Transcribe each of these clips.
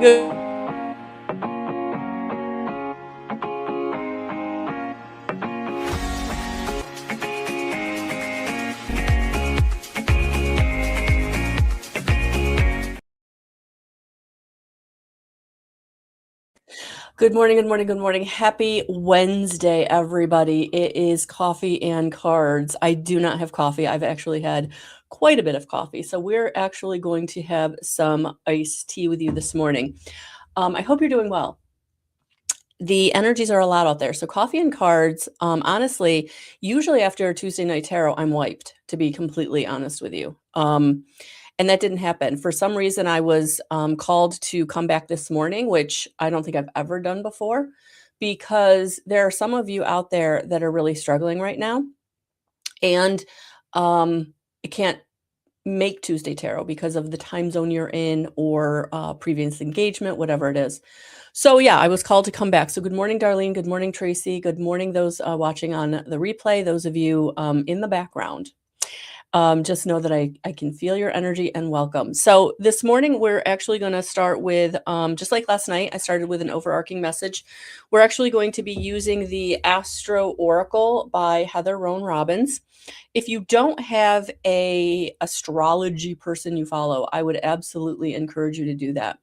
Good Good morning, good morning, good morning. Happy Wednesday, everybody. It is coffee and cards. I do not have coffee. I've actually had quite a bit of coffee. So we're actually going to have some iced tea with you this morning. I hope you're doing well. The energies are a lot out there. So coffee and cards, honestly, usually after a Tuesday night tarot, I'm wiped, to be completely honest with you. And that didn't happen. For some reason, I was called to come back this morning, which I don't think I've ever done before, because there are some of you out there that are really struggling right now. And I can't make Tuesday tarot because of the time zone you're in or previous engagement, whatever it is. So yeah, I was called to come back. So good morning, Darlene. Good morning, Tracy. Good morning, those watching on the replay, those of you in the background. Just know that I can feel your energy and welcome. So this morning, we're actually going to start with, just like last night, I started with an overarching message. We're actually going to be using the Astro Oracle by Heather Roan Robbins. If you don't have a astrology person you follow, I would absolutely encourage you to do that.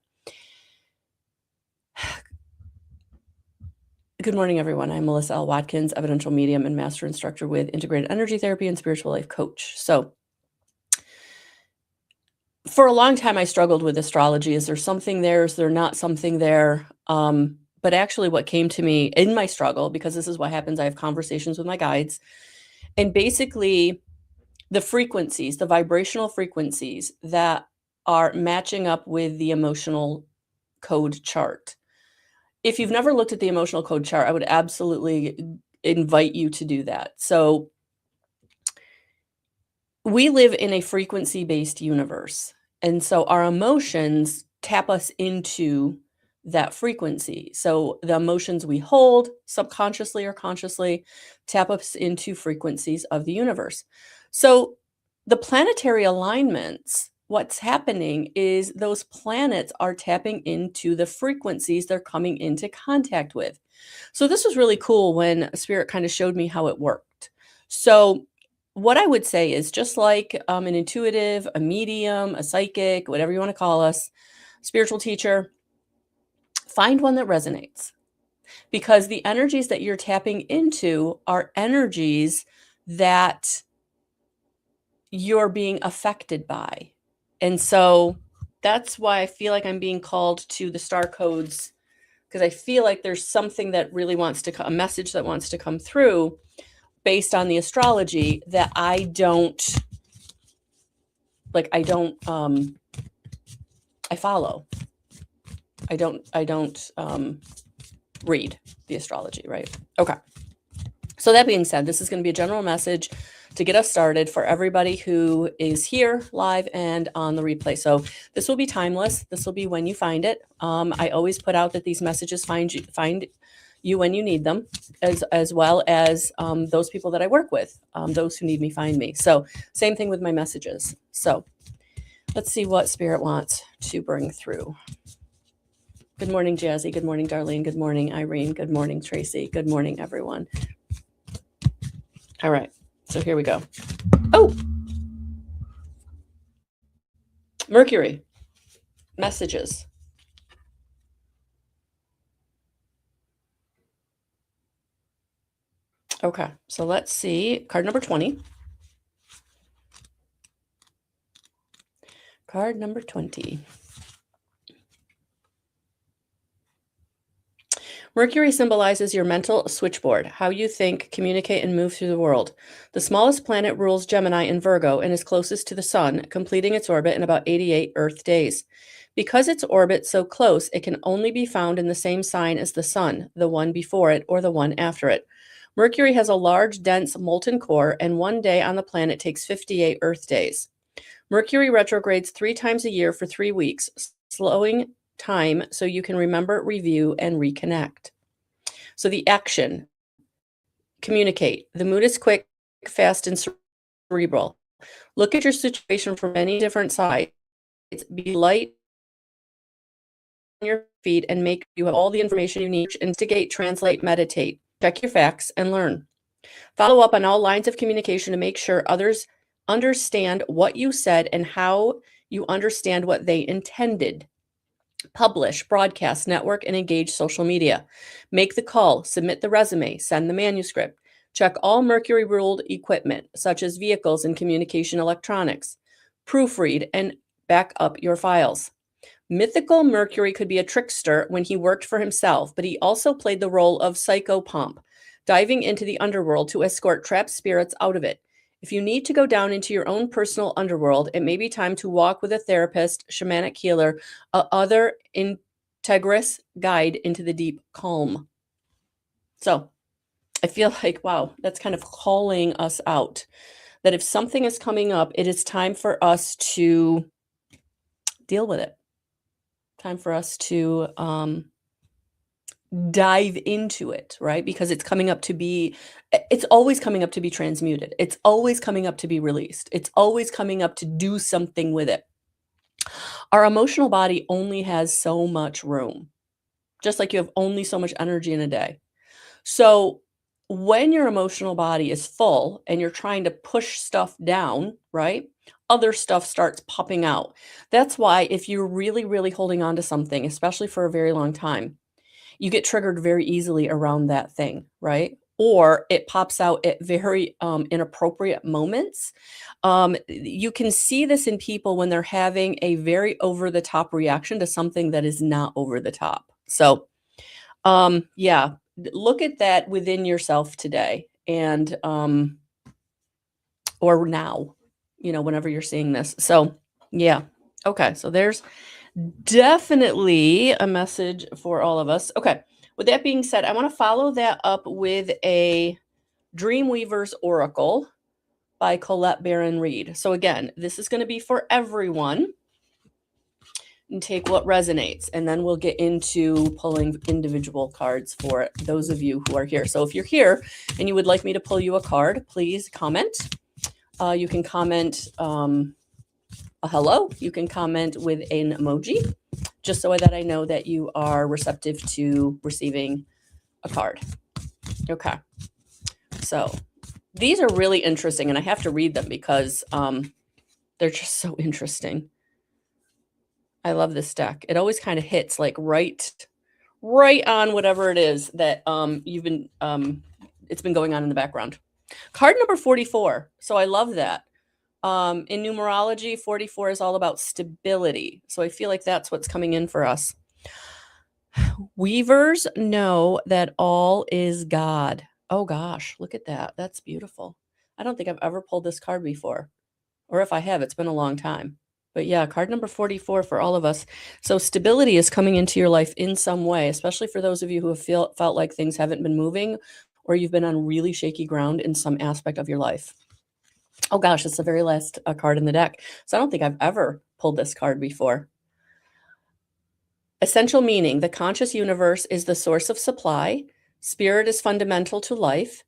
Good morning, everyone. I'm Melissa L. Watkins, evidential medium and master instructor with Integrated Energy Therapy and Spiritual Life Coach. So for a long time, I struggled with astrology. Is there something there? Is there not something there? But actually what came to me in my struggle, because this is what happens, I have conversations with my guides, and basically the frequencies, the vibrational frequencies that are matching up with the emotional code chart. If you've never looked at the emotional code chart, I would absolutely invite you to do that. So we live in a frequency-based universe. And so our emotions tap us into that frequency. So the emotions we hold, subconsciously or consciously, tap us into frequencies of the universe. So the planetary alignments, what's happening is those planets are tapping into the frequencies they're coming into contact with. So this was really cool when Spirit kind of showed me how it worked. So what I would say is, just like an intuitive, a medium, a psychic, whatever you want to call us, spiritual teacher, find one that resonates, because the energies that you're tapping into are energies that you're being affected by. And so that's why I feel like I'm being called to the star codes, because I feel like there's something that really wants to, a message that wants to come through based on the astrology that I don't follow. I don't read the astrology, right? Okay. So that being said, this is going to be a general message to get us started for everybody who is here live and on the replay. So this will be timeless. This will be when you find it. I always put out that these messages find you when you need them, as well as those people that I work with, those who need me find me. So same thing with my messages. So let's see what Spirit wants to bring through. Good morning, Jazzy. Good morning, Darlene. Good morning, Irene. Good morning, Tracy. Good morning, everyone. All right, so here we go. Oh, Mercury, messages. Okay, so let's see. Card number 20. Card number 20. Mercury symbolizes your mental switchboard, how you think, communicate, and move through the world. The smallest planet rules Gemini and Virgo and is closest to the Sun, completing its orbit in about 88 Earth days. Because its orbit so close, it can only be found in the same sign as the Sun, the one before it, or the one after it. Mercury has a large, dense, molten core, and one day on the planet takes 58 Earth days. Mercury retrogrades 3 times a year for 3 weeks, slowing time so you can remember, review, and reconnect. So the action: communicate. The mood is quick, fast, and cerebral. Look at your situation from many different sides. Be light your feet and make you have all the information you need. Instigate, translate, meditate. Check your facts and learn. Follow up on all lines of communication to make sure others understand what you said and how you understand what they intended. Publish, broadcast, network, and engage social media. Make the call, submit the resume, send the manuscript. Check all mercury ruled equipment, such as vehicles and communication electronics. Proofread and back up your files. Mythical Mercury could be a trickster when he worked for himself, but he also played the role of psychopomp, diving into the underworld to escort trapped spirits out of it. If you need to go down into your own personal underworld, it may be time to walk with a therapist, shamanic healer, other integrous guide into the deep calm. So I feel like, wow, that's kind of calling us out. That if something is coming up, it is time for us to deal with it. Time for us to dive into it, right? Because it's always coming up to be transmuted. It's always coming up to be released. It's always coming up to do something with it. Our emotional body only has so much room, just like you have only so much energy in a day. So when your emotional body is full and you're trying to push stuff down, right? Other stuff starts popping out. That's why if you're really, really holding on to something, especially for a very long time, you get triggered very easily around that thing, right? Or it pops out at very inappropriate moments. You can see this in people when they're having a very over-the-top reaction to something that is not over the top. So, yeah, look at that within yourself today and or now, whenever you're seeing this. So, yeah. Okay, so there's definitely a message for all of us. Okay, with that being said, I want to follow that up with a Dreamweaver's Oracle by Colette Baron Reed. So again, this is going to be for everyone. And take what resonates, and then we'll get into pulling individual cards for those of you who are here. So if you're here and you would like me to pull you a card, please comment. You can comment a hello. You can comment with an emoji, just so that I know that you are receptive to receiving a card. Okay. So these are really interesting, and I have to read them because they're just so interesting. I love this deck. It always kind of hits like right on whatever it is that you've been it's been going on in the background. Card number 44. So I love that. In numerology, 44 is all about stability. So I feel like that's what's coming in for us. Weavers know that all is God. Oh gosh, look at that. That's beautiful. I don't think I've ever pulled this card before. Or if I have, it's been a long time. But yeah, card number 44 for all of us. So stability is coming into your life in some way, especially for those of you who have felt like things haven't been moving or you've been on really shaky ground in some aspect of your life. Oh gosh, it's the very last card in the deck. So I don't think I've ever pulled this card before. Essential meaning: the conscious universe is the source of supply, spirit is fundamental to life,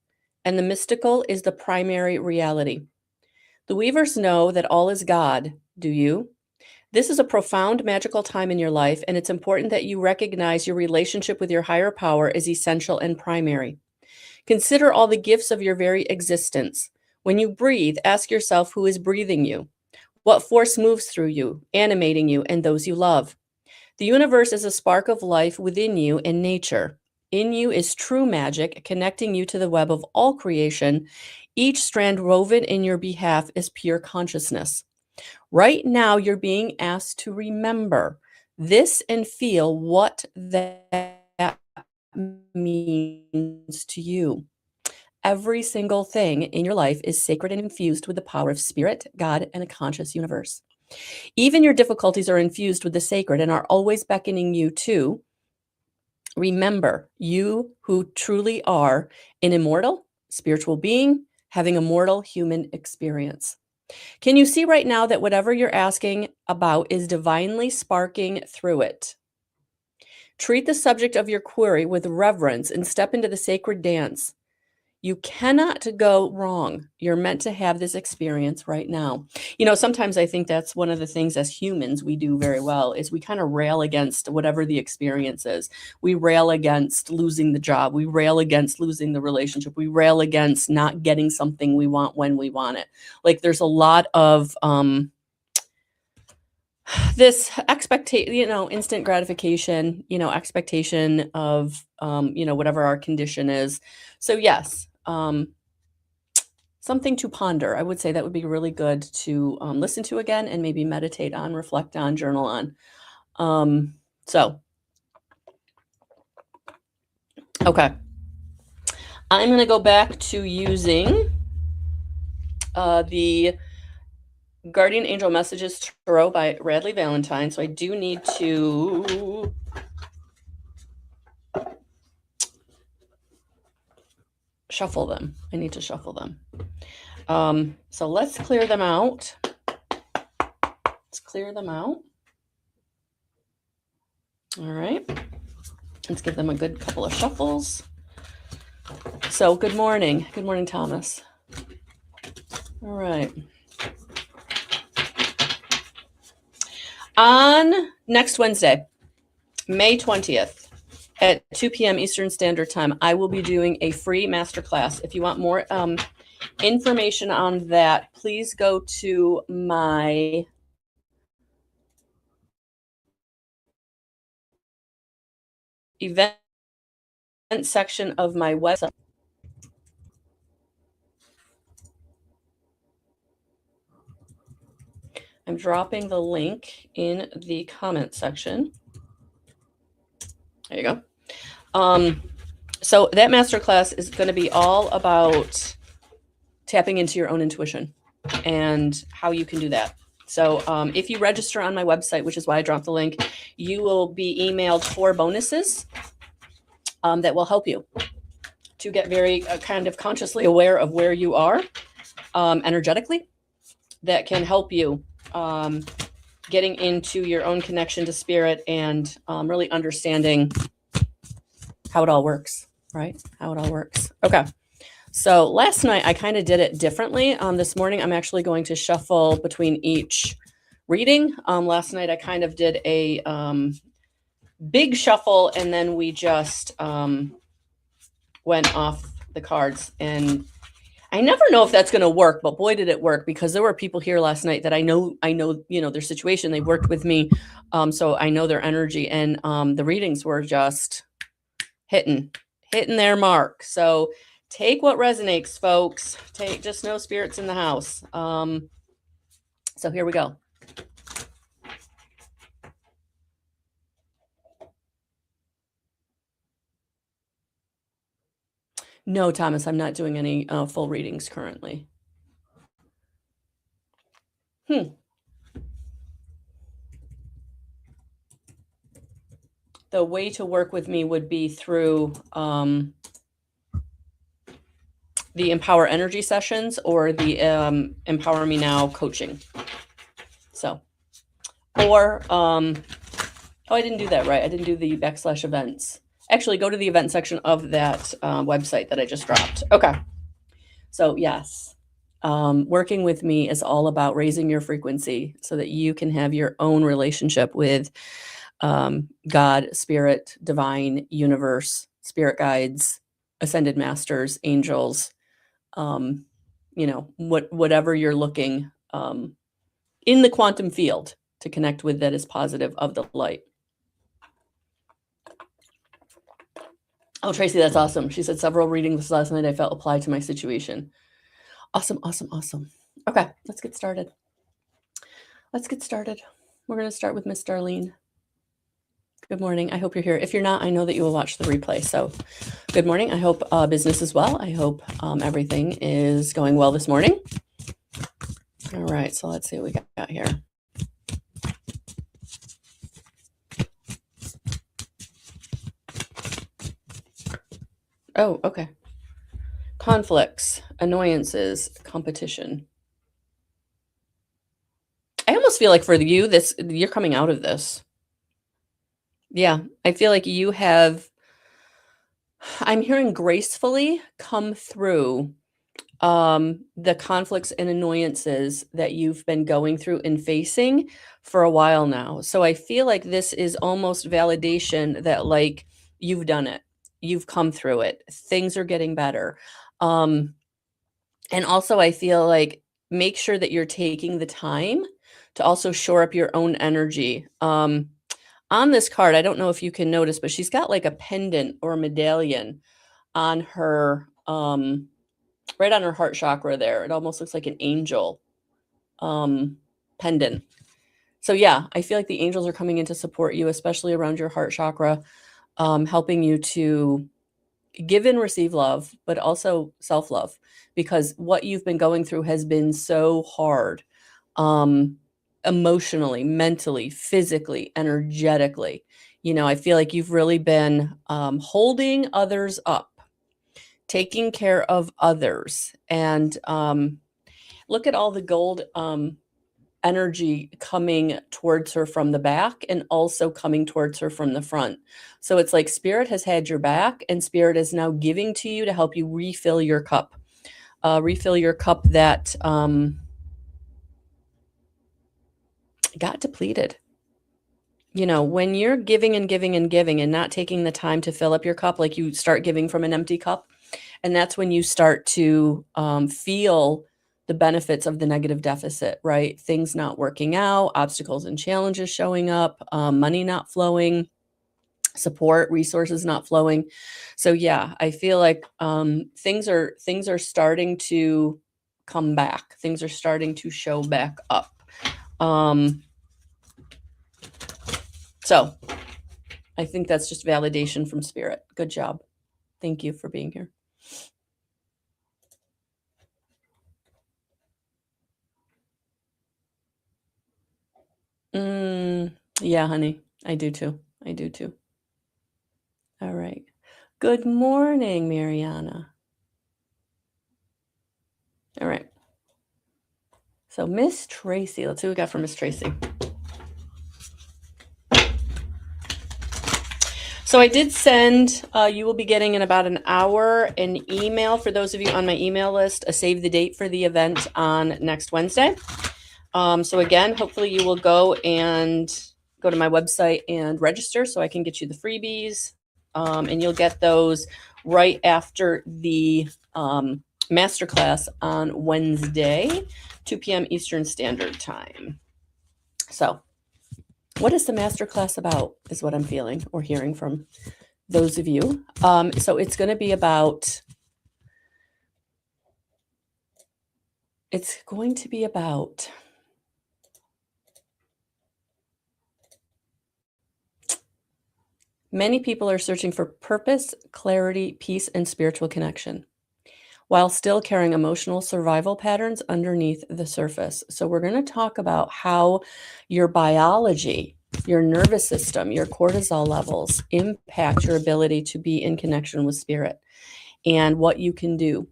and the mystical is the primary reality. The weavers know that all is God. Do you? This is a profound magical time in your life, and it's important that you recognize your relationship with your higher power is essential and primary. Consider all the gifts of your very existence. When you breathe, ask yourself who is breathing you. What force moves through you, animating you and those you love? The universe is a spark of life within you and nature. In you is true magic, connecting you to the web of all creation. Each strand woven in your behalf is pure consciousness. Right now, you're being asked to remember this and feel what that means to you. Every single thing in your life is sacred and infused with the power of spirit, God, and a conscious universe. Even your difficulties are infused with the sacred and are always beckoning you to remember you who truly are an immortal spiritual being having a mortal human experience. Can you see right now that whatever you're asking about is divinely sparking through it? Treat the subject of your query with reverence and step into the sacred dance. You cannot go wrong. You're meant to have this experience right now. Sometimes I think that's one of the things as humans we do very well is we kind of rail against whatever the experience is. We rail against losing the job. We rail against losing the relationship. We rail against not getting something we want when we want it. Like there's a lot of this expectation, instant gratification, expectation of, whatever our condition is. So yes, something to ponder. I would say that would be really good to listen to again and maybe meditate on, reflect on, journal on. So, okay. I'm going to go back to using the Guardian Angel Messages Tarot by Radley Valentine. So I do need to shuffle them. I need to shuffle them. So let's clear them out. Let's clear them out. All right. Let's give them a good couple of shuffles. So good morning. Good morning, Thomas. All right. On next Wednesday, May 20th at 2 p.m. Eastern Standard Time, I will be doing a free masterclass. If you want more information on that, please go to my event section of my website. I'm dropping the link in the comment section. There you go. So that masterclass is going to be all about tapping into your own intuition and how you can do that. So if you register on my website, which is why I dropped the link, you will be emailed 4 bonuses that will help you to get very kind of consciously aware of where you are energetically. That can help you getting into your own connection to spirit and really understanding how it all works, right? How it all works. Okay. So last night I kind of did it differently. This morning I'm actually going to shuffle between each reading. Last night I kind of did a big shuffle and then we just went off the cards, and I never know if that's going to work, but boy, did it work, because there were people here last night that I know, their situation. They worked with me. So I know their energy, and the readings were just hitting their mark. So take what resonates, folks. Just know spirit's in the house. So here we go. No, Thomas, I'm not doing any full readings currently. The way to work with me would be through the Empower Energy sessions or the Empower Me Now coaching. So, or, oh, I didn't do that right. I didn't do the /events. Actually, go to the event section of that website that I just dropped. Okay. So yes, working with me is all about raising your frequency so that you can have your own relationship with God, spirit, divine, universe, spirit guides, ascended masters, angels, whatever you're looking in the quantum field to connect with that is positive of the light. Oh, Tracy, that's awesome. She said several readings last night I felt applied to my situation. Awesome, awesome, awesome. Okay, let's get started. We're going to start with Miss Darlene. Good morning. I hope you're here. If you're not, I know that you will watch the replay. So good morning. I hope business is well. I hope everything is going well this morning. All right. So let's see what we got here. Oh, okay. Conflicts, annoyances, competition. I almost feel like for you, you're coming out of this. Yeah, I feel like you have I'm hearing gracefully come through the conflicts and annoyances that you've been going through and facing for a while now. So I feel like this is almost validation that like you've done it. You've come through it. Things are getting better. Um and also I feel like make sure that you're taking the time to also shore up your own energy. On this card, I don't know if you can notice, but she's got like a pendant or a medallion on her right on her heart chakra there. It almost looks like an angel um, pendant. So yeah, I feel like the angels are coming in to support you, especially around your heart chakra, helping you to give and receive love, but also self-love, because what you've been going through has been so hard, um, emotionally, mentally, physically, energetically. You know, I feel like you've really been holding others up, taking care of others, and look at all the gold energy coming towards her from the back and also coming towards her from the front. So it's like spirit has had your back and spirit is now giving to you to help you refill your cup that got depleted. You know, when you're giving and giving and giving and not taking the time to fill up your cup, like you start giving from an empty cup, and that's when you start to feel the benefits of the negative deficit, right? Things not working out, obstacles and challenges showing up, money not flowing, support, resources not flowing. So yeah, I feel like things are starting to come back. Things are starting to show back up. Um, so I think that's just validation from spirit. Good job. Thank you for being here. Yeah, honey. I do too. I do too. All right. Good morning, Mariana. All right. So Miss Tracy, let's see what we got for Miss Tracy. So I did send, you will be getting in about an hour an email for those of you on my email list, a save the date for the event on next Wednesday. So again, hopefully you will go to my website and register so I can get you the freebies. And you'll get those right after the masterclass on Wednesday, 2 p.m. Eastern Standard Time. So what is the masterclass about is what I'm feeling or hearing from those of you. So it's going to be about many people are searching for purpose, clarity, peace, and spiritual connection while still carrying emotional survival patterns underneath the surface. So we're going to talk about how your biology, your nervous system, your cortisol levels impact your ability to be in connection with spirit and what you can do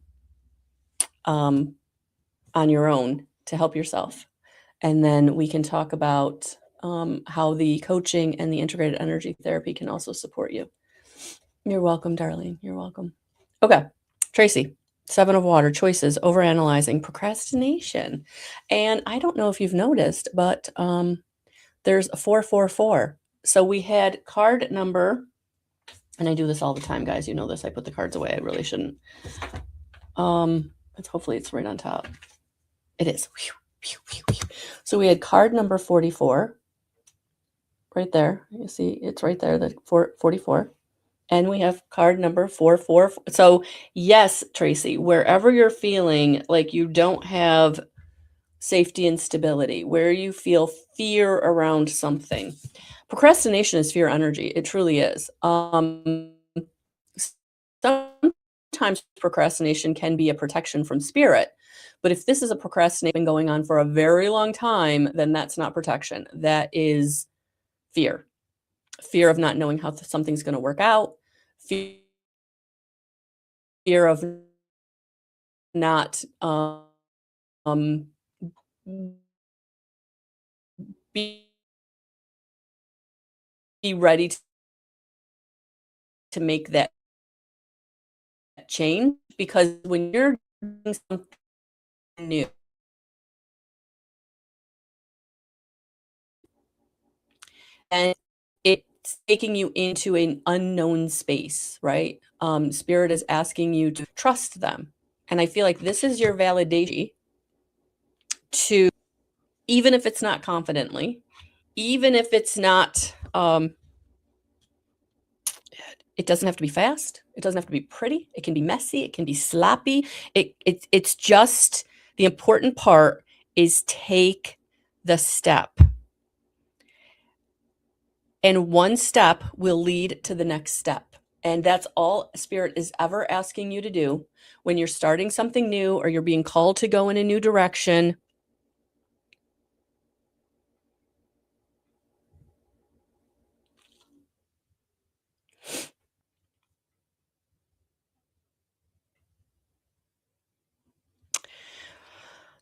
on your own to help yourself. And then we can talk about how the coaching and the integrated energy therapy can also support you. You're welcome, darling. You're welcome. Okay, Tracy, 7 of water, choices, overanalyzing, procrastination. And I don't know if you've noticed, but there's a 444. So we had card number, and I do this all the time, guys. You know this. I put the cards away. I really shouldn't. Hopefully it's right on top. It is. So we had card number 44 right there. You see, it's right there, the 44. And we have card number 44. So yes, Tracy, wherever you're feeling like you don't have safety and stability, where you feel fear around something, procrastination is fear energy. It truly is. Sometimes procrastination can be a protection from spirit. But if this is a procrastination going on for a very long time, then that's not protection. That is fear. Fear of not knowing how something's going to work out. Fear of not be ready to make that change, because when you're doing something new, and it's taking you into an unknown space, right? Spirit is asking you to trust them. And I feel like this is your validation to, even if it's not confidently, even if it's not, it doesn't have to be fast. It doesn't have to be pretty. It can be messy. It can be sloppy. It's just, the important part is take the step. And one step will lead to the next step. And that's all Spirit is ever asking you to do when you're starting something new or you're being called to go in a new direction.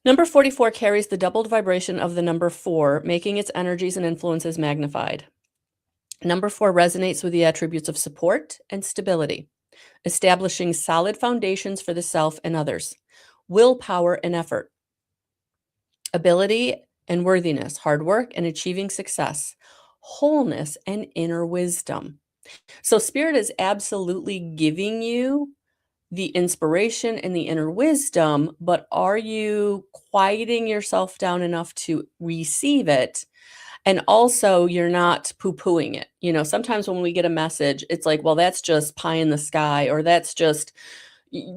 Number 44 carries the doubled vibration of the number 4, making its energies and influences magnified. Number 4 resonates with the attributes of support and stability, establishing solid foundations for the self and others, willpower and effort, ability and worthiness, hard work and achieving success, wholeness and inner wisdom. So Spirit is absolutely giving you the inspiration and the inner wisdom, but are you quieting yourself down enough to receive it? And also, you're not poo-pooing it. You know, sometimes when we get a message, it's like, well, that's just pie in the sky, or that's just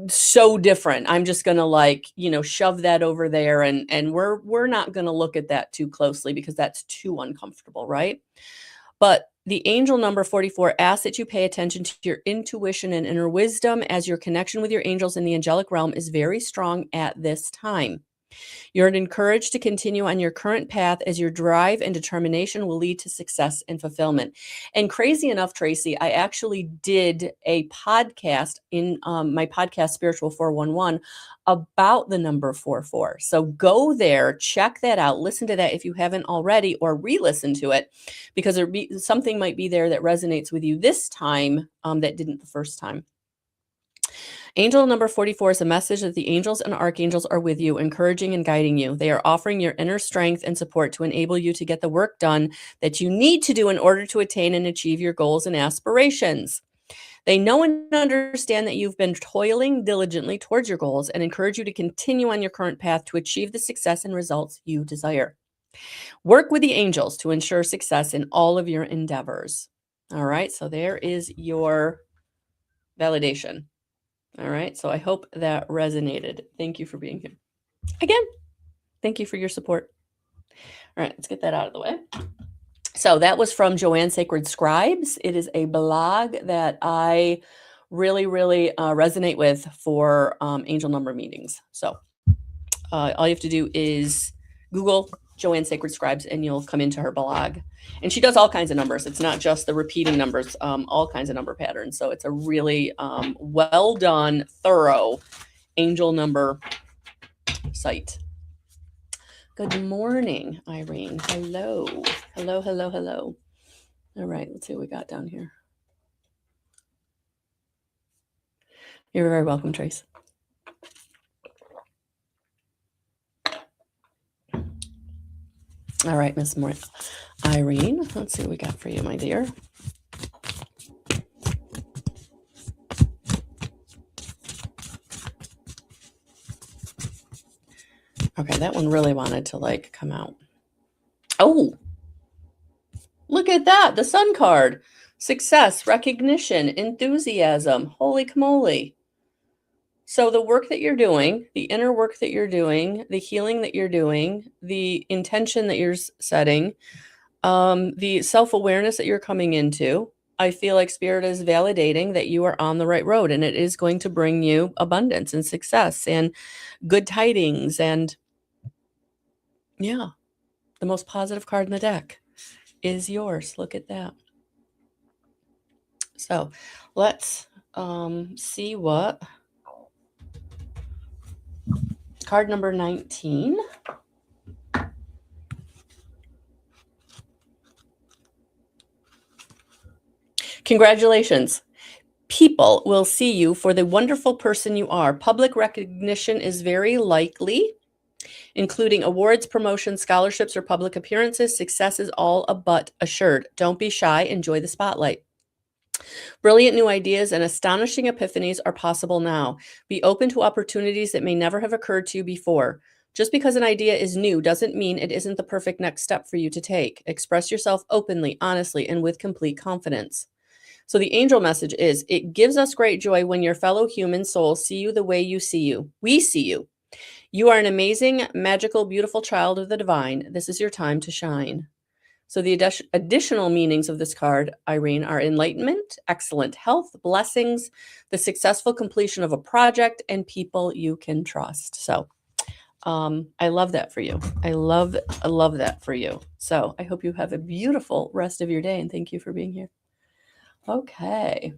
so different. I'm just going to, like, you know, shove that over there, and we're not going to look at that too closely because that's too uncomfortable, right? But the angel number 44 asks that you pay attention to your intuition and inner wisdom, as your connection with your angels in the angelic realm is very strong at this time. You're encouraged to continue on your current path, as your drive and determination will lead to success and fulfillment. And crazy enough, Tracy, I actually did a podcast in my podcast, Spiritual 411, about the number 44. So go there, check that out, listen to that if you haven't already, or re-listen to it, because something might be there that resonates with you this time that didn't the first time. Angel number 44 is a message that the angels and archangels are with you, encouraging and guiding you. They are offering your inner strength and support to enable you to get the work done that you need to do in order to attain and achieve your goals and aspirations. They know and understand that you've been toiling diligently towards your goals and encourage you to continue on your current path to achieve the success and results you desire. Work with the angels to ensure success in all of your endeavors. All right, so there is your validation. All right, so I hope that resonated. Thank you for being here. Again, thank you for your support. All right, let's get that out of the way. So that was from Joanne Sacred Scribes. It is a blog that I really, really resonate with for angel number meetings. So all you have to do is Google Joanne Sacred Scribes and you'll come into her blog. And she does all kinds of numbers. It's not just the repeating numbers, all kinds of number patterns. So it's a really well done, thorough angel number site. Good morning, Irene. Hello. Hello, hello, hello. All right, let's see what we got down here. You're very welcome, Trace. All right, Miss Irene, let's see what we got for you, my dear. Okay, that one really wanted to like come out. Oh, look at that. The Sun card. Success, recognition, enthusiasm. Holy camoly. So the work that you're doing, the inner work that you're doing, the healing that you're doing, the intention that you're setting, the self-awareness that you're coming into, I feel like Spirit is validating that you are on the right road, and it is going to bring you abundance and success and good tidings. And yeah, the most positive card in the deck is yours. Look at that. So let's see what card number 19. Congratulations. People will see you for the wonderful person you are. Public recognition is very likely, including awards, promotions, scholarships, or public appearances. Success is all but assured. Don't be shy. Enjoy the spotlight. Brilliant new ideas and astonishing epiphanies are possible now. Be open to opportunities that may never have occurred to you before. Just because an idea is new doesn't mean it isn't the perfect next step for you to take. Express yourself openly, honestly, and with complete confidence. So the angel message is, it gives us great joy when your fellow human souls see you the way you see you. We see you. You are an amazing, magical, beautiful child of the divine. This is your time to shine. So the additional meanings of this card, Irene, are enlightenment, excellent health, blessings, the successful completion of a project, and people you can trust. So I love that for you. I love that for you. So I hope you have a beautiful rest of your day, and thank you for being here. Okay.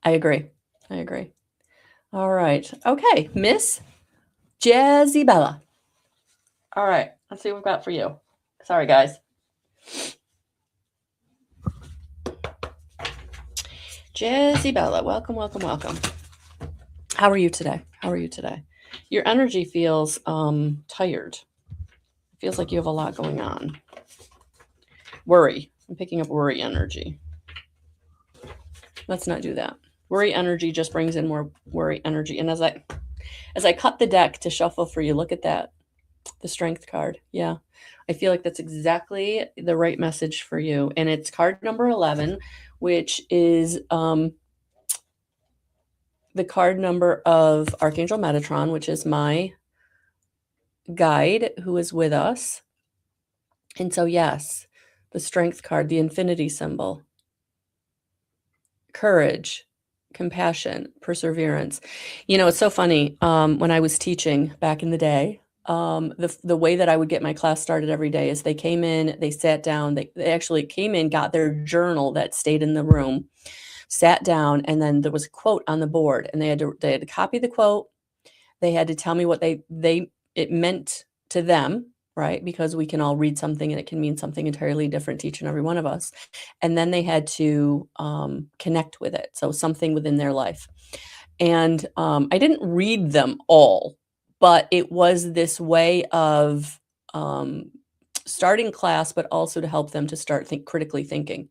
I agree. All right. Okay, Miss Jazzy Bella. All right, let's see what we've got for you. Sorry, guys. Jazzy Bella, welcome. How are you today? Your energy feels tired. It feels like you have a lot going on. Worry. I'm picking up worry energy. Let's not do that. Worry energy just brings in more worry energy. And as I cut the deck to shuffle for you, look at that. The strength card. Yeah. I feel like that's exactly the right message for you. And it's card number 11, which is the card number of Archangel Metatron, which is my guide who is with us. And so, yes, the strength card, the infinity symbol, courage, compassion, perseverance. You know, it's so funny. When I was teaching back in the day, the way that I would get my class started every day is they came in, they sat down, they actually came in, got their journal that stayed in the room, sat down, and then there was a quote on the board, and they had to copy the quote. They had to tell me what it meant to them, right? Because we can all read something and it can mean something entirely different to each and every one of us. And then they had to connect with it. So something within their life. And I didn't read them all, but it was this way of starting class, but also to help them to start critically thinking.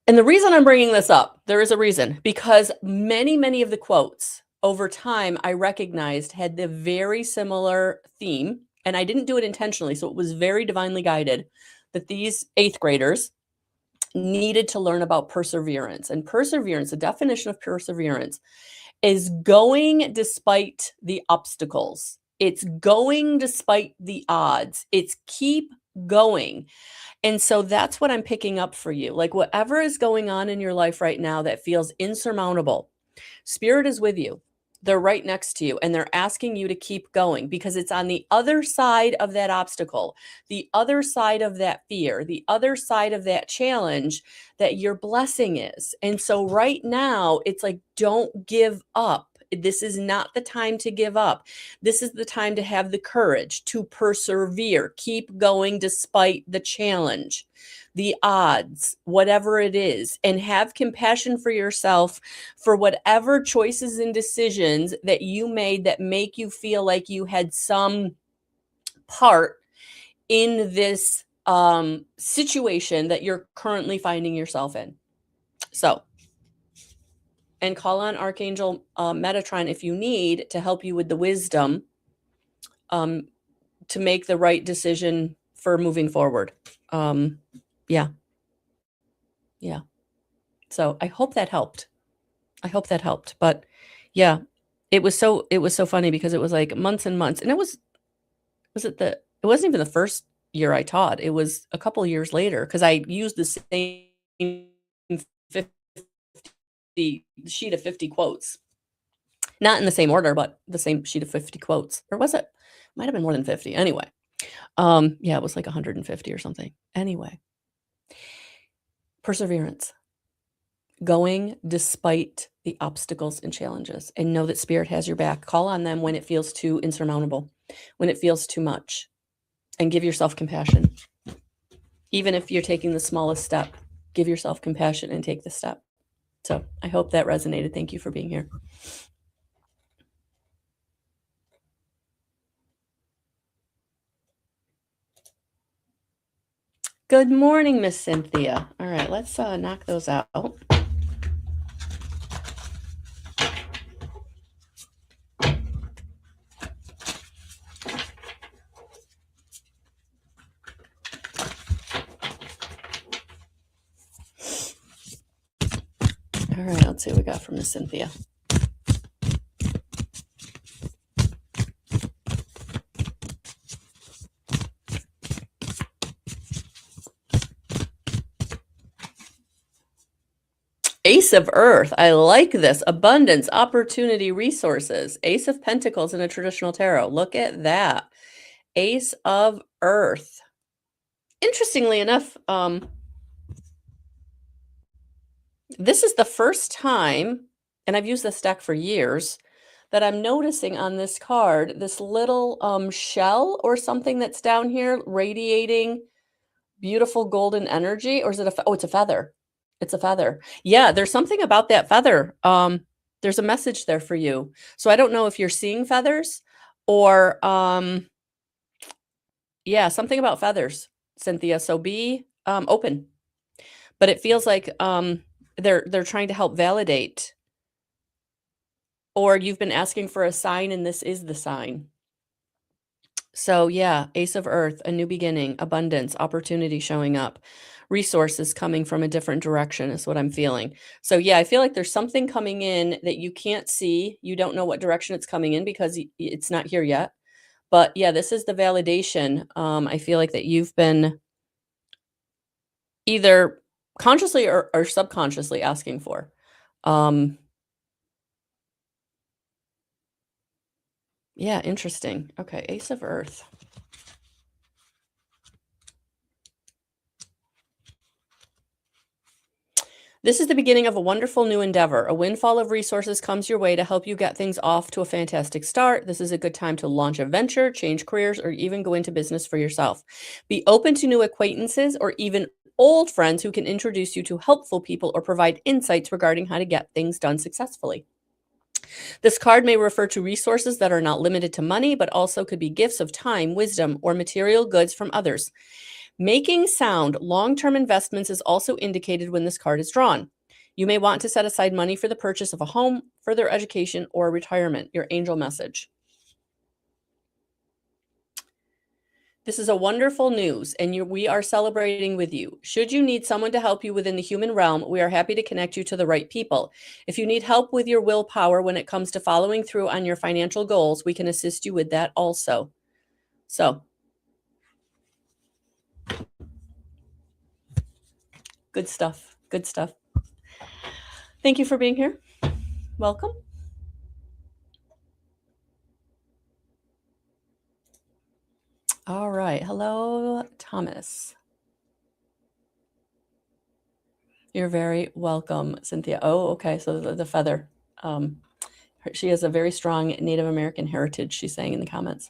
And the reason I'm bringing this up, there is a reason, because many of the quotes over time I recognized had the very similar theme, and I didn't do it intentionally, so it was very divinely guided, that these 8th graders needed to learn about perseverance. And perseverance, the definition of perseverance, is going despite the obstacles. It's going despite the odds. It's keep going. And so that's what I'm picking up for you. Like whatever is going on in your life right now that feels insurmountable, Spirit is with you. They're right next to you, and they're asking you to keep going because it's on the other side of that obstacle, the other side of that fear, the other side of that challenge that your blessing is. And so right now, it's like, don't give up. This is not the time to give up. This is the time to have the courage to persevere, keep going despite the challenge, the odds, whatever it is, and have compassion for yourself for whatever choices and decisions that you made that make you feel like you had some part in this situation that you're currently finding yourself in. So, and call on Archangel Metatron if you need to help you with the wisdom to make the right decision for moving forward. Yeah. So I hope that helped. But yeah, it was so funny because it was like months and months, and it wasn't even the first year I taught. It was a couple of years later because I used the same 50 sheet of 50 quotes. Not in the same order, but the same sheet of 50 quotes. Or was it? Might have been more than 50. Anyway. Yeah, it was like 150 or something. Anyway. Perseverance. Going despite the obstacles and challenges, and know that Spirit has your back. Call on them when it feels too insurmountable, when it feels too much, and give yourself compassion. Even if you're taking the smallest step, give yourself compassion and take the step. So I hope that resonated. Thank you for being here. Good morning, Miss Cynthia. All right, let's knock those out. All right, let's see what we got from Miss Cynthia. Ace of Earth. I like this. Abundance, opportunity, resources. Ace of Pentacles in a traditional tarot. Look at that. Ace of Earth. Interestingly enough, this is the first time, and I've used this deck for years, that I'm noticing on this card, this little shell or something that's down here radiating beautiful golden energy. Or is it oh, it's a feather. It's a feather. Yeah, there's something about that feather. There's a message there for you. So I don't know if you're seeing feathers or yeah, something about feathers, Cynthia. So be open. But it feels like they're trying to help validate, or you've been asking for a sign and this is the sign. So yeah, Ace of Earth, a new beginning, abundance, opportunity showing up, resources coming from a different direction is what I'm feeling. So yeah, I feel like there's something coming in that you can't see. You don't know what direction it's coming in because it's not here yet. But yeah, this is the validation. I feel like that you've been either consciously or subconsciously asking for. Yeah, interesting. Okay, Ace of Earth. This is the beginning of a wonderful new endeavor. A windfall of resources comes your way to help you get things off to a fantastic start. This is a good time to launch a venture, change careers, or even go into business for yourself. Be open to new acquaintances or even old friends who can introduce you to helpful people or provide insights regarding how to get things done successfully. This card may refer to resources that are not limited to money, but also could be gifts of time, wisdom, or material goods from others. Making sound long-term investments is also indicated when this card is drawn. You may want to set aside money for the purchase of a home, further education, or retirement. Your angel message. This is a wonderful news, and we are celebrating with you. Should you need someone to help you within the human realm, we are happy to connect you to the right people. If you need help with your willpower when it comes to following through on your financial goals, we can assist you with that also. So, good stuff. Good stuff. Thank you for being here. Welcome. All right. Hello, Thomas. You're very welcome, Cynthia. Oh, okay. So the feather. She has a very strong Native American heritage, she's saying in the comments.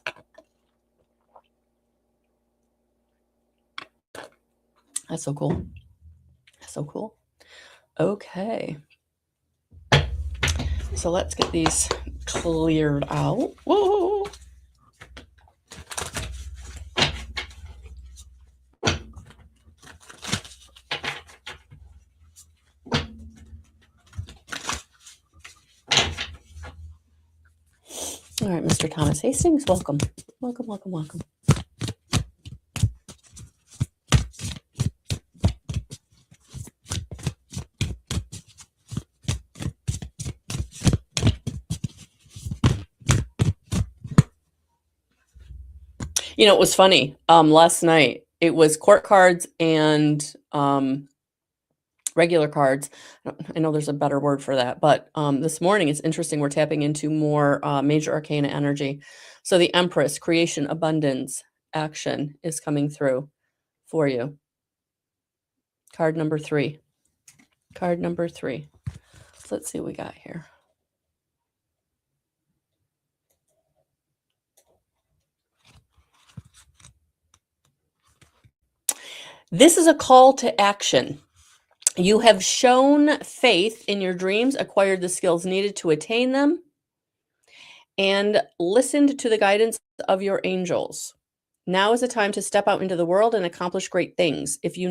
That's so cool. That's so cool. Okay. So let's get these cleared out. Whoa. All right, Mr. Thomas Hastings, welcome. Welcome, welcome, welcome. You know, it was funny. Last night it was court cards and regular cards. I know there's a better word for that, but this morning it's interesting. We're tapping into more major arcana energy. So the Empress, creation, abundance, action is coming through for you. Card number 3. Card number 3. So let's see what we got here. This is a call to action. You have shown faith in your dreams, acquired the skills needed to attain them, and listened to the guidance of your angels. Now is the time to step out into the world and accomplish great things. If you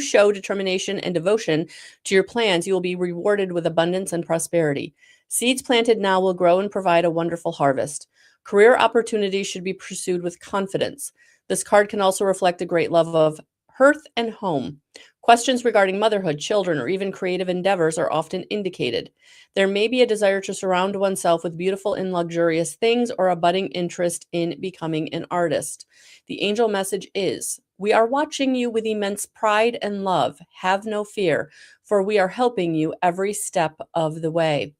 show determination and devotion to your plans, you will be rewarded with abundance and prosperity. Seeds planted now will grow and provide a wonderful harvest. Career opportunities should be pursued with confidence. This card can also reflect a great love of hearth and home. Questions regarding motherhood, children, or even creative endeavors are often indicated. There may be a desire to surround oneself with beautiful and luxurious things or a budding interest in becoming an artist. The angel message is, we are watching you with immense pride and love. Have no fear, for we are helping you every step of the way.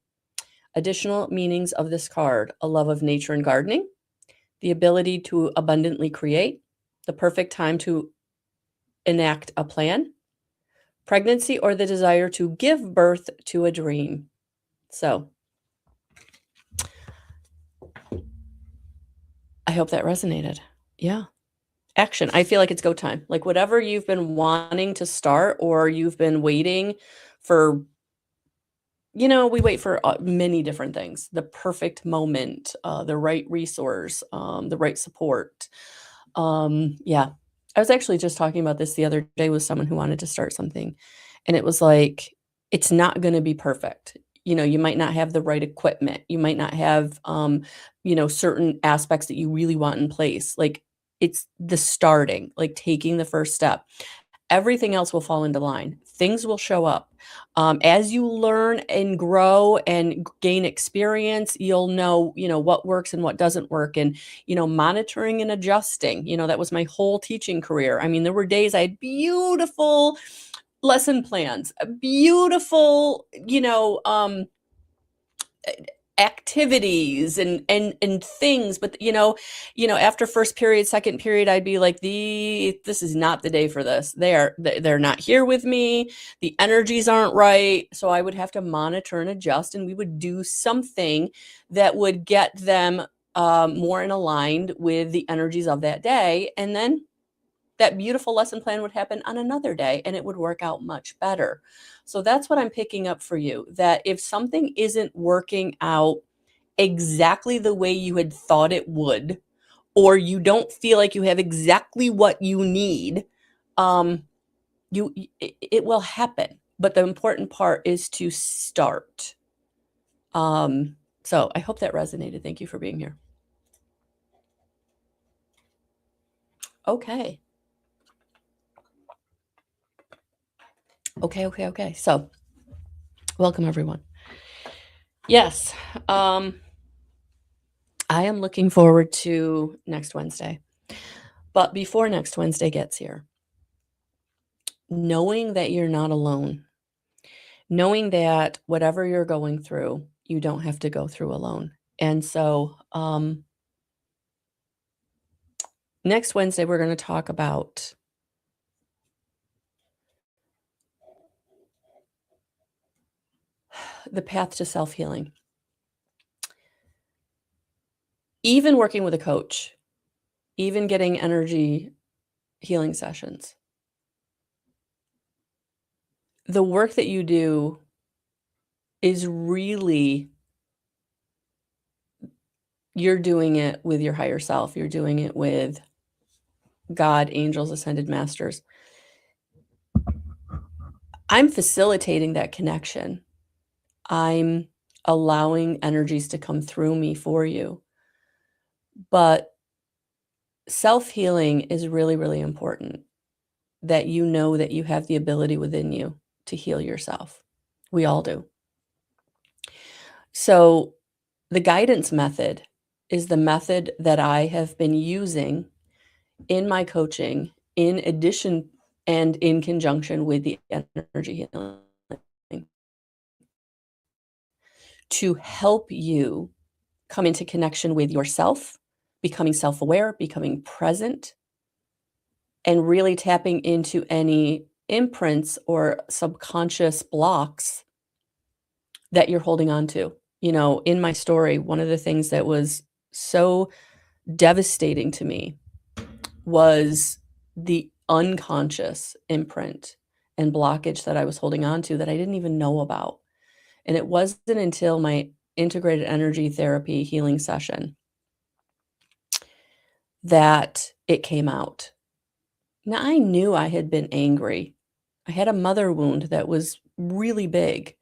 Additional meanings of this card: a love of nature and gardening, the ability to abundantly create, the perfect time to enact a plan, pregnancy or the desire to give birth to a dream. So I hope that resonated. Yeah. Action. I feel like it's go time. Like whatever you've been wanting to start or you've been waiting for, we wait for many different things: the perfect moment, the right resource, the right support. Yeah. I was actually just talking about this the other day with someone who wanted to start something. And it was like, it's not going to be perfect. You might not have the right equipment. You might not have, certain aspects that you really want in place. Like it's the starting, like taking the first step. Everything else will fall into line. Things will show up. As you learn and grow and gain experience, you'll know, what works and what doesn't work. And, monitoring and adjusting, that was my whole teaching career. I mean, there were days I had beautiful lesson plans, beautiful, activities and things, but after first period, second period, I'd be like, this is not the day for this. They're not here with me. The energies aren't right. So I would have to monitor and adjust, and we would do something that would get them more in aligned with the energies of that day. And then that beautiful lesson plan would happen on another day and it would work out much better. So that's what I'm picking up for you, that if something isn't working out exactly the way you had thought it would, or you don't feel like you have exactly what you need, it will happen. But the important part is to start. So I hope that resonated. Thank you for being here. Okay. So welcome everyone. Yes. I am looking forward to next Wednesday. But before next Wednesday gets here, knowing that you're not alone, knowing that whatever you're going through, you don't have to go through alone. And so next Wednesday, we're going to talk about the path to self-healing. Even working with a coach, even getting energy healing sessions. The work that you do is really, you're doing it with your higher self. You're doing it with God, angels, ascended masters. I'm facilitating that connection. I'm allowing energies to come through me for you. But self-healing is really, really important, that you know that you have the ability within you to heal yourself. We all do. So the guidance method is the method that I have been using in my coaching, in addition and in conjunction with the energy healing, to help you come into connection with yourself, becoming self-aware, becoming present, and really tapping into any imprints or subconscious blocks that you're holding on to. In my story, one of the things that was so devastating to me was the unconscious imprint and blockage that I was holding on to that I didn't even know about. And it wasn't until my integrated energy therapy healing session that it came out. Now, I knew I had been angry. I had a mother wound that was really big,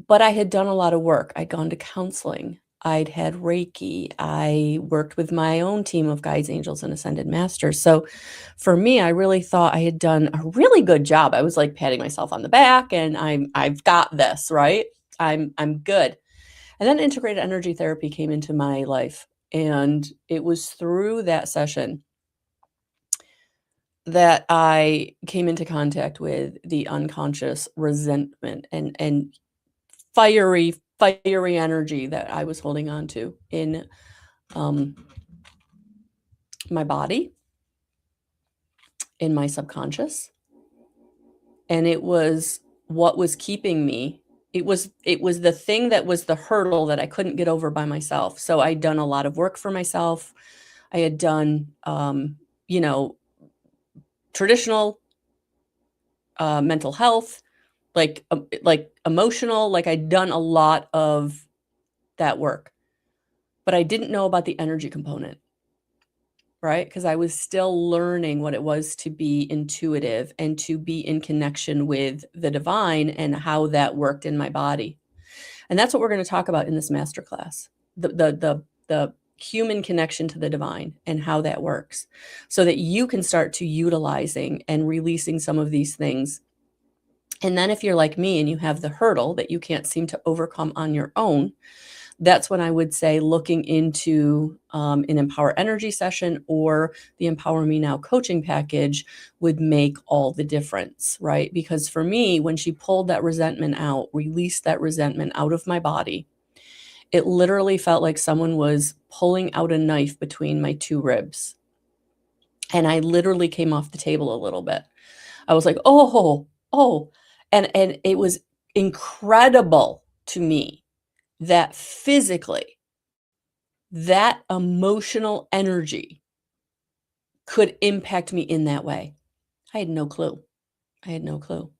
but I had done a lot of work. I'd gone to counseling. I'd had Reiki. I worked with my own team of guides, angels, and ascended masters. So for me, I really thought I had done a really good job. I was like patting myself on the back and I've got this, right? I'm good. And then integrated energy therapy came into my life. And it was through that session that I came into contact with the unconscious resentment and fiery energy that I was holding on to in um, my body, in my subconscious. And it was what was keeping me. It was the thing that was the hurdle that I couldn't get over by myself. So I'd done a lot of work for myself. I had done, you know, traditional mental health, like emotional, like I'd done a lot of that work, but I didn't know about the energy component, right? Because I was still learning what it was to be intuitive and to be in connection with the divine and how that worked in my body. And that's what we're going to talk about in this masterclass. The human connection to the divine and how that works so that you can start to utilizing and releasing some of these things. And then if you're like me and you have the hurdle that you can't seem to overcome on your own, that's when I would say looking into an Empower Energy session or the Empower Me Now coaching package would make all the difference, right? Because for me, when she pulled that resentment out, released that resentment out of my body, it literally felt like someone was pulling out a knife between my two ribs. And I literally came off the table a little bit. I was like, oh. And it was incredible to me that physically that emotional energy could impact me in that way. I had no clue. I had no clue.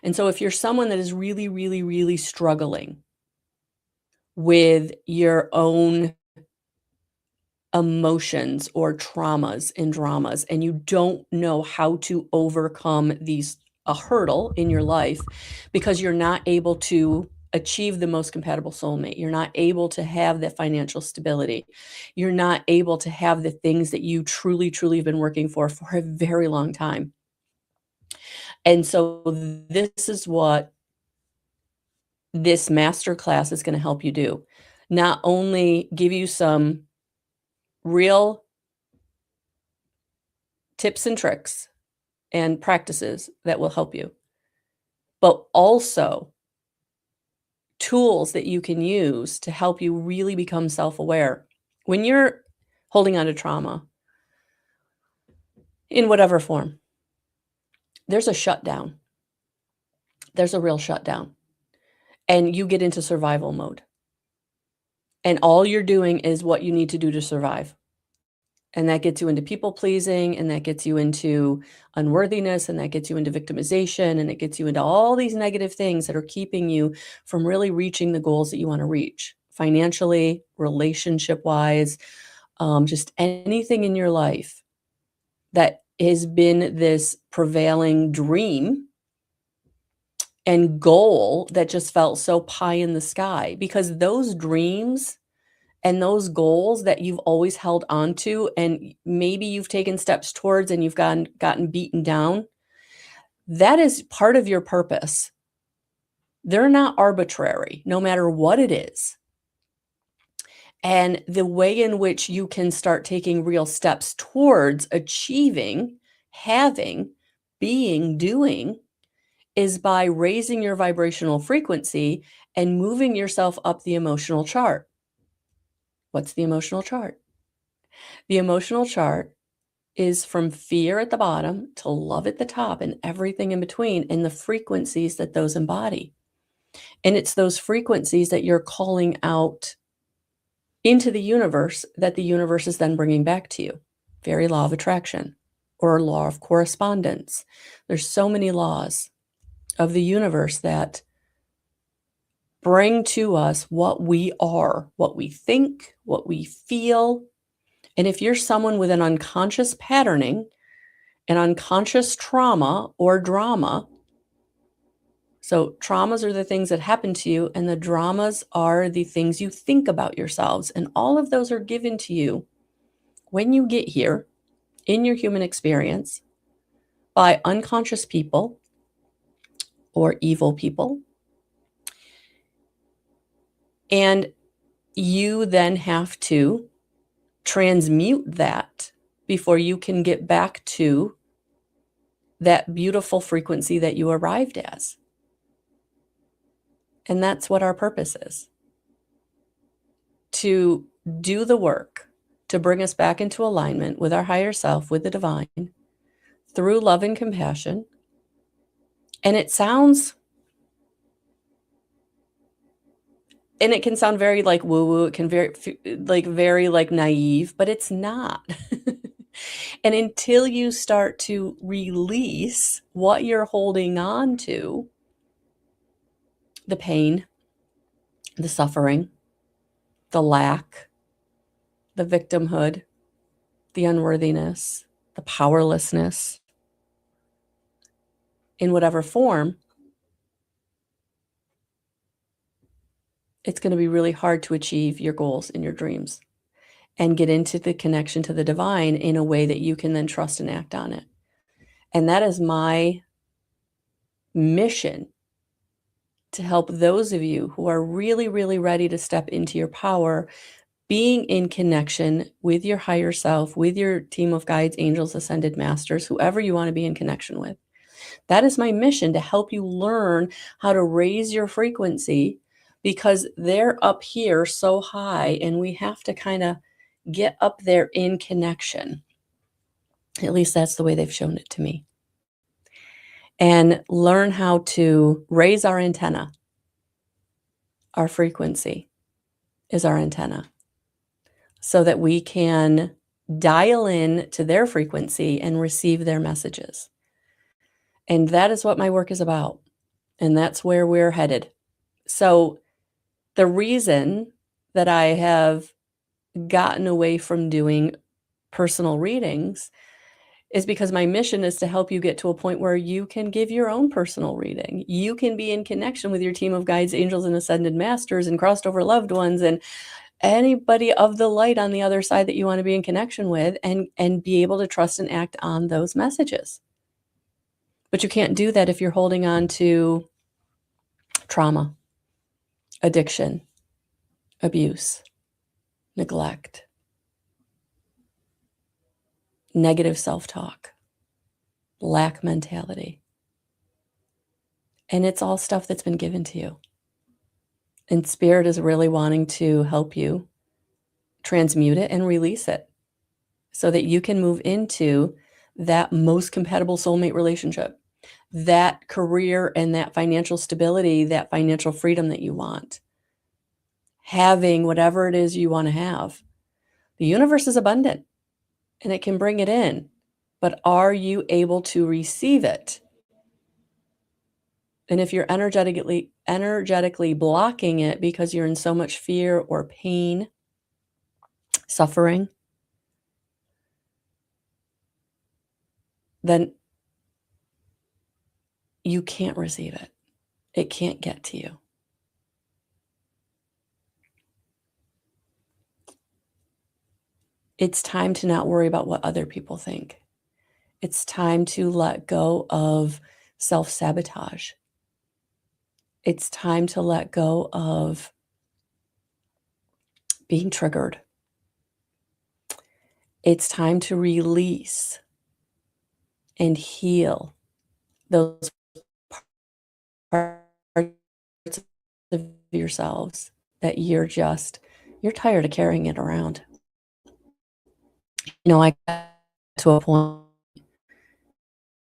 And so if you're someone that is really, really, really struggling with your own emotions or traumas and dramas, and you don't know how to overcome a hurdle in your life because you're not able to achieve the most compatible soulmate. You're not able to have that financial stability. You're not able to have the things that you truly, truly have been working for a very long time. And so this is what this masterclass is going to help you do. Not only give you some real tips and tricks and practices that will help you, but also tools that you can use to help you really become self-aware. When you're holding on to trauma in whatever form, there's a shutdown. There's a real shutdown. And you get into survival mode. And all you're doing is what you need to do to survive. And that gets you into people pleasing, and that gets you into unworthiness, and that gets you into victimization, and it gets you into all these negative things that are keeping you from really reaching the goals that you want to reach financially, relationship wise, just anything in your life that has been this prevailing dream and goal that just felt so pie in the sky, because those dreams and those goals that you've always held on to and maybe you've taken steps towards and you've gotten beaten down, that is part of your purpose. They're not arbitrary, no matter what it is. And the way in which you can start taking real steps towards achieving, having, being, doing is by raising your vibrational frequency and moving yourself up the emotional chart. What's the emotional chart? The emotional chart is from fear at the bottom to love at the top and everything in between, and the frequencies that those embody. And it's those frequencies that you're calling out into the universe that the universe is then bringing back to you. Very law of attraction. or law of correspondence. There's so many laws of the universe that bring to us what we are, what we think, what we feel. And if you're someone with an unconscious patterning, an unconscious trauma or drama, so traumas are the things that happen to you, and the dramas are the things you think about yourselves. And all of those are given to you when you get here in your human experience by unconscious people or evil people. And you then have to transmute that before you can get back to that beautiful frequency that you arrived as. And that's what our purpose is. To do the work, to bring us back into alignment with our higher self, with the divine, through love and compassion. And it sounds, and it can sound very like woo-woo, it can very like naive, but it's not. And until you start to release what you're holding on to, the pain, the suffering, the lack, the victimhood, the unworthiness, the powerlessness, in whatever form, it's going to be really hard to achieve your goals and your dreams and get into the connection to the divine in a way that you can then trust and act on it. And that is my mission, to help those of you who are really, really ready to step into your power, being in connection with your higher self, with your team of guides, angels, ascended masters, whoever you want to be in connection with. That is my mission, to help you learn how to raise your frequency, because they're up here so high and we have to kind of get up there in connection. At least that's the way they've shown it to me. And learn how to raise our antenna. Our frequency is our antenna, so that we can dial in to their frequency and receive their messages. And that is what my work is about. And that's where we're headed. So the reason that I have gotten away from doing personal readings is because my mission is to help you get to a point where you can give your own personal reading. You can be in connection with your team of guides, angels, and ascended masters, and crossed over loved ones, and anybody of the light on the other side that you want to be in connection with, and be able to trust and act on those messages. But you can't do that if you're holding on to trauma, addiction, abuse, neglect, negative self-talk, lack mentality. And it's all stuff that's been given to you. And Spirit is really wanting to help you transmute it and release it, so that you can move into that most compatible soulmate relationship, that career and that financial stability, that financial freedom that you want, having whatever it is you want to have. The universe is abundant and it can bring it in, but are you able to receive it? And if you're energetically blocking it because you're in so much fear or pain, suffering, then you can't receive it. It can't get to you. It's time to not worry about what other people think. It's time to let go of self-sabotage. It's time to let go of being triggered. It's time to release and heal those parts of yourselves that you're tired of carrying it around. You know, I got to a point,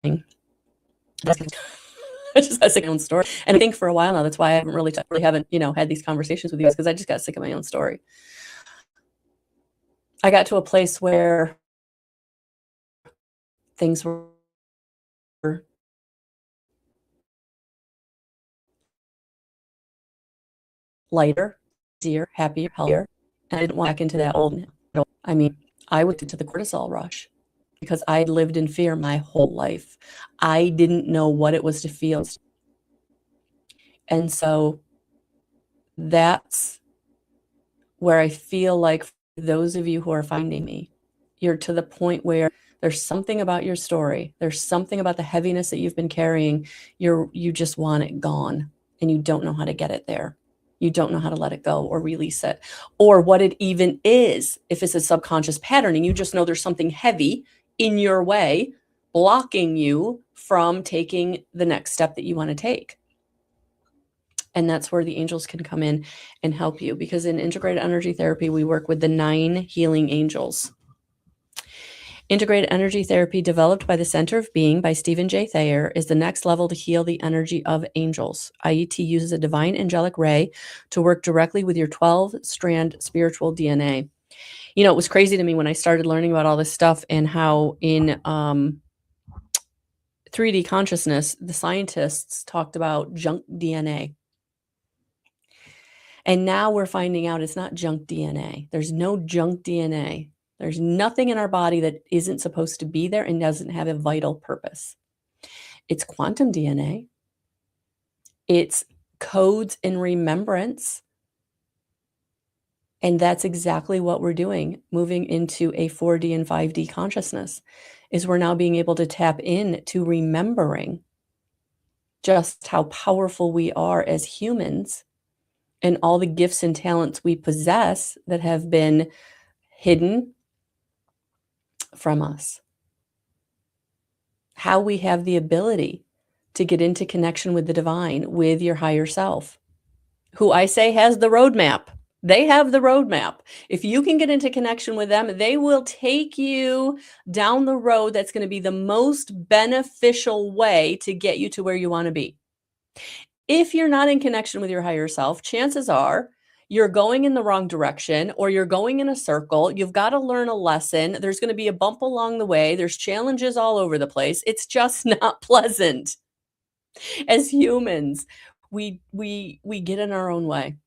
I just got sick of my own story. And I think for a while now, that's why I haven't had these conversations with you guys, because I just got sick of my own story. I got to a place where things were lighter, easier, happier, healthier, and I didn't want back into that old. I mean, I went into the cortisol rush because I had lived in fear my whole life. I didn't know what it was to feel. And so that's where I feel like for those of you who are finding me, you're to the point where there's something about your story. There's something about the heaviness that you've been carrying. You just want it gone and you don't know how to get it there. You don't know how to let it go or release it or what it even is. If it's a subconscious patterning, you just know there's something heavy in your way blocking you from taking the next step that you want to take. And that's where the angels can come in and help you, because in integrated energy therapy, we work with the 9 healing angels. Integrated energy therapy, developed by the Center of Being by Stephen J. Thayer, is the next level to heal the energy of angels. IET uses a divine angelic ray to work directly with your 12-strand spiritual DNA. You know, it was crazy to me when I started learning about all this stuff and how in 3D consciousness, the scientists talked about junk DNA. And now we're finding out it's not junk DNA. There's no junk DNA. There's nothing in our body that isn't supposed to be there and doesn't have a vital purpose. It's quantum DNA. It's codes and remembrance. And that's exactly what we're doing, moving into a 4D and 5D consciousness, is we're now being able to tap in to remembering just how powerful we are as humans and all the gifts and talents we possess that have been hidden from us. How we have the ability to get into connection with the divine, with your higher self, who I say has the roadmap. They have the roadmap. If you can get into connection with them, they will take you down the road that's going to be the most beneficial way to get you to where you want to be. If you're not in connection with your higher self, chances are you're going in the wrong direction or you're going in a circle. You've got to learn a lesson. There's going to be a bump along the way. There's challenges all over the place. It's just not pleasant. As humans, we get in our own way.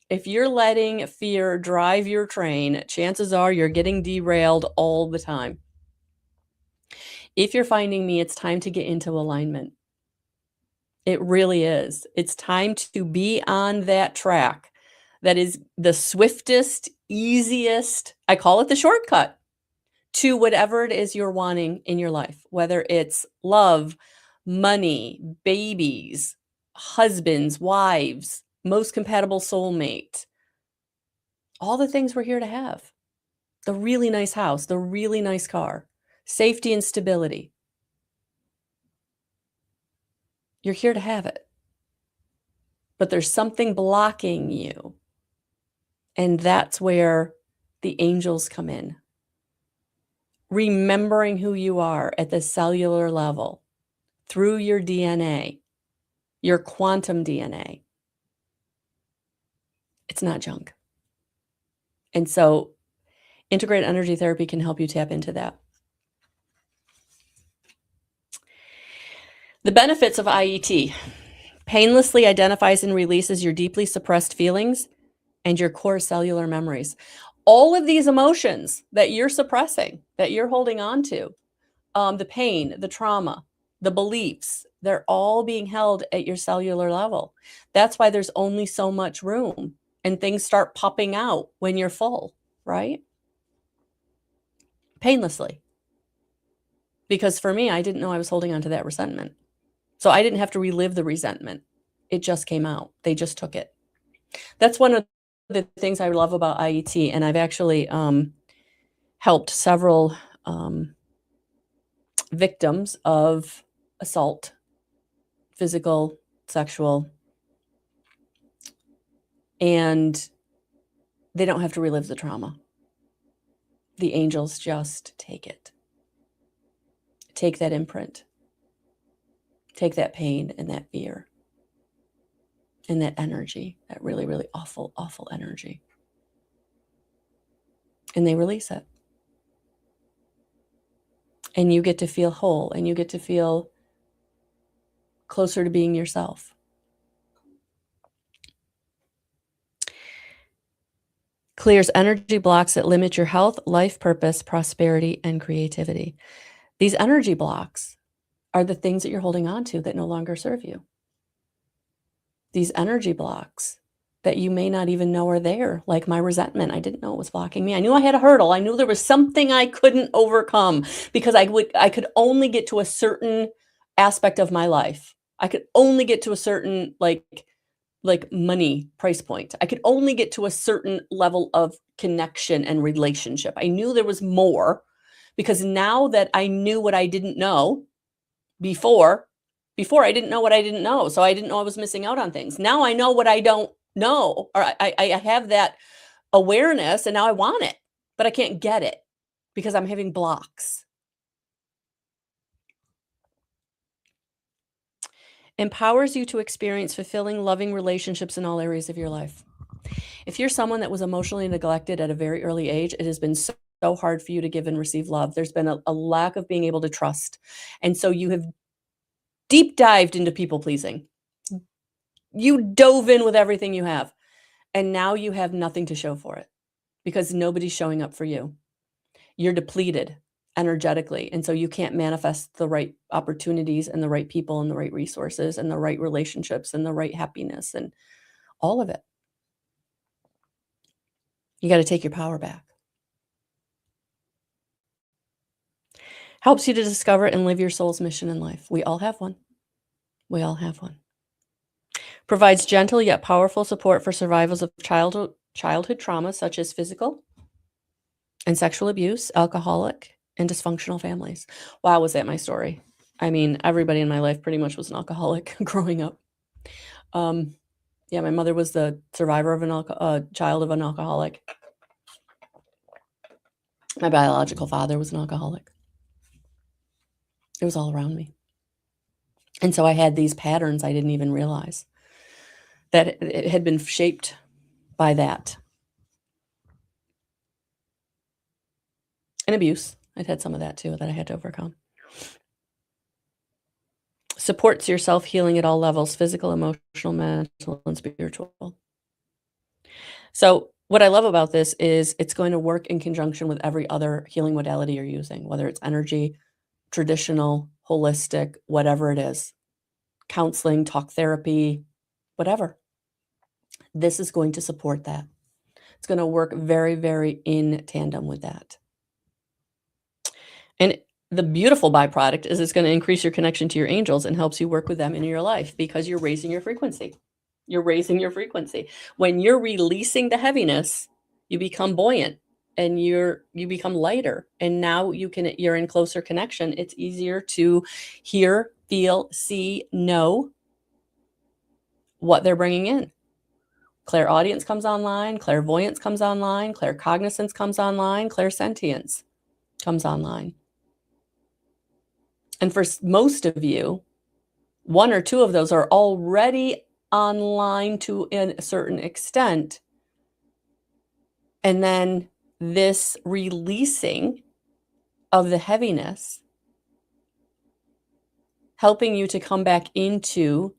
If you're letting fear drive your train, chances are you're getting derailed all the time. If you're finding me, it's time to get into alignment. It really is. It's time to be on that track that is the swiftest, easiest, I call it the shortcut to whatever it is you're wanting in your life, whether it's love, money, babies, husbands, wives, most compatible soulmate, all the things we're here to have. The really nice house, the really nice car, safety and stability. You're here to have it. But there's something blocking you. And that's where the angels come in. Remembering who you are at the cellular level through your DNA, your quantum DNA. It's not junk. And so integrated energy therapy can help you tap into that. The benefits of IET. Painlessly identifies and releases your deeply suppressed feelings and your core cellular memories. All of these emotions that you're suppressing, that you're holding on to, the pain, the trauma, the beliefs, they're all being held at your cellular level. That's why there's only so much room and things start popping out when you're full, right? Painlessly. Because for me, I didn't know I was holding on to that resentment. So I didn't have to relive the resentment. It just came out. They just took it. That's one of the things I love about IET. And I've actually helped several victims of assault, physical, sexual, and they don't have to relive the trauma. The angels just take it. Take that imprint. Take that pain and that fear and that energy, that really, really awful, awful energy. And they release it. and you get to feel whole, and you get to feel closer to being yourself. Clears energy blocks that limit your health, life purpose, prosperity, and creativity. These energy blocks are the things that you're holding on to that no longer serve you. These energy blocks that you may not even know are there, like my resentment. I didn't know it was blocking me. I knew I had a hurdle. I knew there was something I couldn't overcome because I could only get to a certain aspect of my life. I could only get to a certain like money price point. I could only get to a certain level of connection and relationship. I knew there was more because now that I knew what I didn't know before I didn't know what I didn't know. So I didn't know I was missing out on things. Now I know what I don't know, or I have that awareness and now I want it, but I can't get it because I'm having blocks. Empowers you to experience fulfilling, loving relationships in all areas of your life. If you're someone that was emotionally neglected at a very early age, it has been so hard for you to give and receive love. There's been a lack of being able to trust. And so you have deep dived into people pleasing. You dove in with everything you have. And now you have nothing to show for it because nobody's showing up for you. You're depleted energetically. And so you can't manifest the right opportunities and the right people and the right resources and the right relationships and the right happiness and all of it. You got to take your power back. Helps you to discover and live your soul's mission in life. We all have one. We all have one. Provides gentle yet powerful support for survivors of childhood trauma such as physical and sexual abuse, alcoholic, and dysfunctional families. Wow, was that my story? I mean, everybody in my life pretty much was an alcoholic growing up. Yeah, my mother was the survivor of a child of an alcoholic. My biological father was an alcoholic. It was all around me. And so I had these patterns I didn't even realize that it had been shaped by that. And abuse. I'd had some of that too that I had to overcome. Supports your self-healing at all levels, physical, emotional, mental, and spiritual. So what I love about this is it's going to work in conjunction with every other healing modality you're using, whether it's energy, traditional, holistic, whatever it is, counseling, talk therapy, whatever. This is going to support that. It's going to work very, very in tandem with that. And the beautiful byproduct is it's going to increase your connection to your angels and helps you work with them in your life because you're raising your frequency. You're raising your frequency. When you're releasing the heaviness, you become buoyant and you become lighter. And now you're in closer connection. It's easier to hear, feel, see, know what they're bringing in. Clairaudience comes online, clairvoyance comes online, claircognizance comes online, clairsentience comes online. And for most of you, one or two of those are already online to a certain extent. And then this releasing of the heaviness, helping you to come back into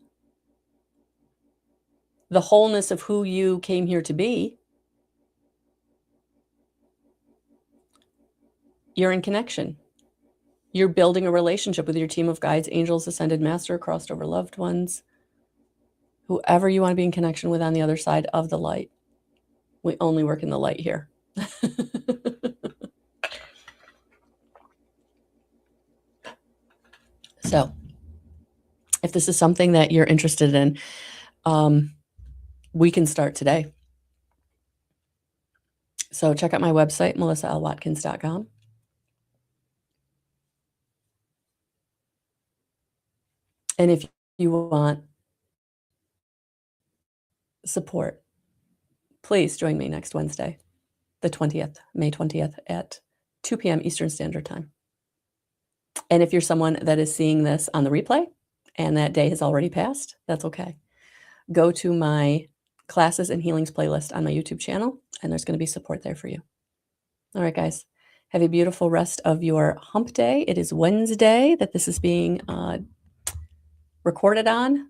the wholeness of who you came here to be, you're in connection. You're building a relationship with your team of guides, angels, ascended master, crossed over loved ones, whoever you want to be in connection with on the other side of the light. We only work in the light here. So if this is something that you're interested in, we can start today. So check out my website, melissaalwatkins.com. And if you want support, please join me next Wednesday, the 20th, May 20th at 2 p.m. Eastern Standard Time. And if you're someone that is seeing this on the replay and that day has already passed, that's okay. Go to my classes and healings playlist on my YouTube channel, and there's going to be support there for you. All right, guys. Have a beautiful rest of your hump day. It is Wednesday that this is being recorded on,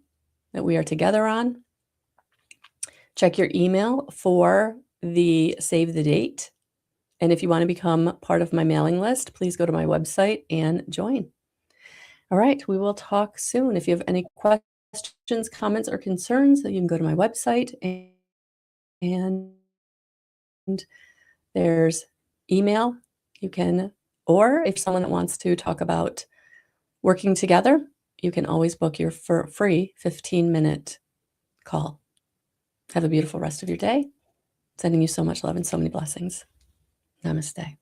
that we are together on. Check your email for the save the date. And if you want to become part of my mailing list, please go to my website and join. All right, we will talk soon. If you have any questions, comments, or concerns, you can go to my website, and there's email. You can, or if someone that wants to talk about working together, you can always book your free 15-minute call. Have a beautiful rest of your day. Sending you so much love and so many blessings. Namaste.